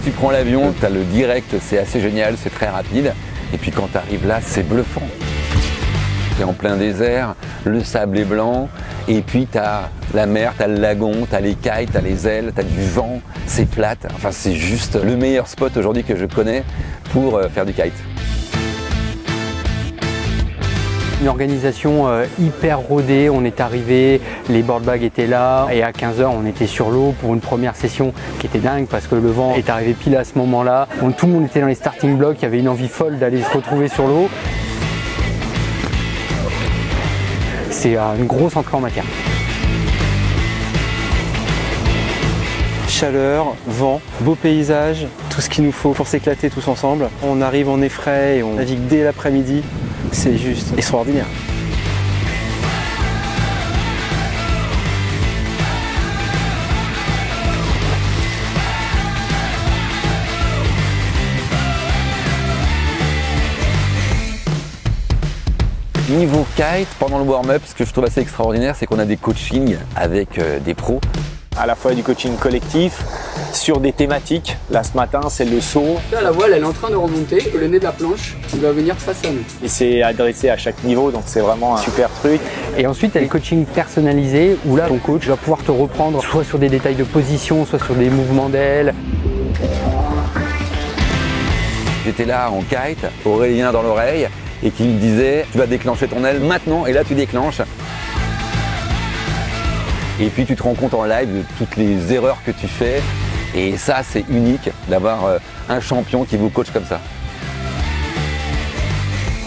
tu prends l'avion, tu as le direct, c'est assez génial, c'est très rapide. Et puis quand tu arrives là, c'est bluffant. Tu es en plein désert, le sable est blanc, et puis tu as la mer, tu as le lagon, tu as les kites, tu as les ailes, tu as du vent, c'est flat. Enfin, c'est juste le meilleur spot aujourd'hui que je connais pour faire du kite. Une organisation hyper rodée, on est arrivé, les board bags étaient là et à 15 h on était sur l'eau pour une première session qui était dingue parce que le vent est arrivé pile à ce moment-là. Tout le monde était dans les starting blocks, il y avait une envie folle d'aller se retrouver sur l'eau. C'est une grosse entrée en matière. Chaleur, vent, beau paysage, tout ce qu'il nous faut pour s'éclater tous ensemble. On arrive, on est frais et on navigue dès l'après-midi. C'est juste extraordinaire. Niveau kite, pendant le warm-up, ce que je trouve assez extraordinaire, c'est qu'on a des coachings avec des pros. À la fois du coaching collectif sur des thématiques. Là ce matin c'est le saut. Là la voile elle est en train de remonter et le nez de la planche il va venir face à nous. Et c'est adressé à chaque niveau donc c'est vraiment un super truc. Et ensuite il y a le coaching personnalisé où là ton coach va pouvoir te reprendre soit sur des détails de position, soit sur des mouvements d'aile. J'étais là en kite, Aurélien dans l'oreille, et qui me disait tu vas déclencher ton aile maintenant, et là tu déclenches. Et puis tu te rends compte en live de toutes les erreurs que tu fais. Et ça, c'est unique d'avoir un champion qui vous coach comme ça.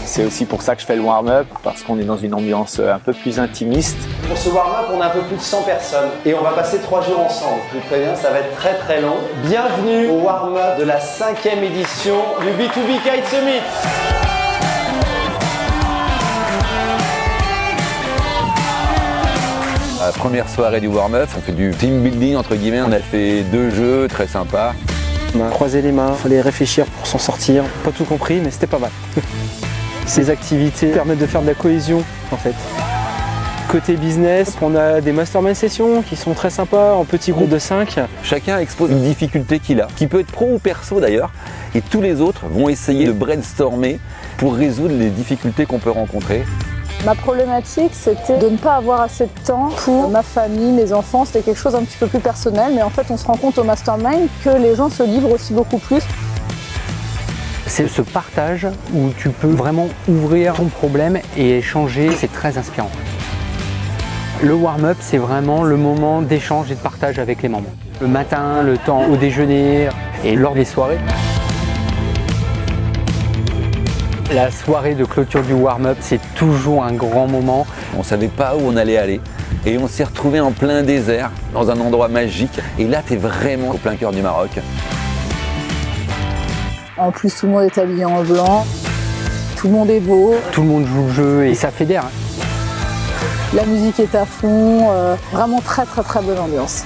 C'est aussi pour ça que je fais le warm-up, parce qu'on est dans une ambiance un peu plus intimiste. Pour ce warm-up, on a un peu plus de 100 personnes et on va passer 3 jours ensemble. Je vous préviens, ça va être très très long. Bienvenue au warm-up de la 5e édition du B2B Kite Summit. La première soirée du warm-up, on fait du team building entre guillemets, on a fait 2 jeux très sympas. On a croisé les mains, il fallait réfléchir pour s'en sortir. Pas tout compris, mais c'était pas mal. Ces activités permettent de faire de la cohésion en fait. Côté business, on a des mastermind sessions qui sont très sympas en petits groupes de 5. Chacun expose une difficulté qu'il a, qui peut être pro ou perso d'ailleurs, et tous les autres vont essayer de brainstormer pour résoudre les difficultés qu'on peut rencontrer. Ma problématique, c'était de ne pas avoir assez de temps pour ma famille, mes enfants. C'était quelque chose un petit peu plus personnel, mais en fait, on se rend compte au mastermind que les gens se livrent aussi beaucoup plus. C'est ce partage où tu peux vraiment ouvrir ton problème et échanger, c'est très inspirant. Le warm-up, c'est vraiment le moment d'échange et de partage avec les membres. Le matin, le temps au déjeuner et lors des soirées. La soirée de clôture du warm-up, c'est toujours un grand moment. On ne savait pas où on allait aller et on s'est retrouvé en plein désert, dans un endroit magique. Et là, tu es vraiment au plein cœur du Maroc. En plus, tout le monde est habillé en blanc, tout le monde est beau. Tout le monde joue le jeu et ça fédère. La musique est à fond, vraiment très très très bonne ambiance.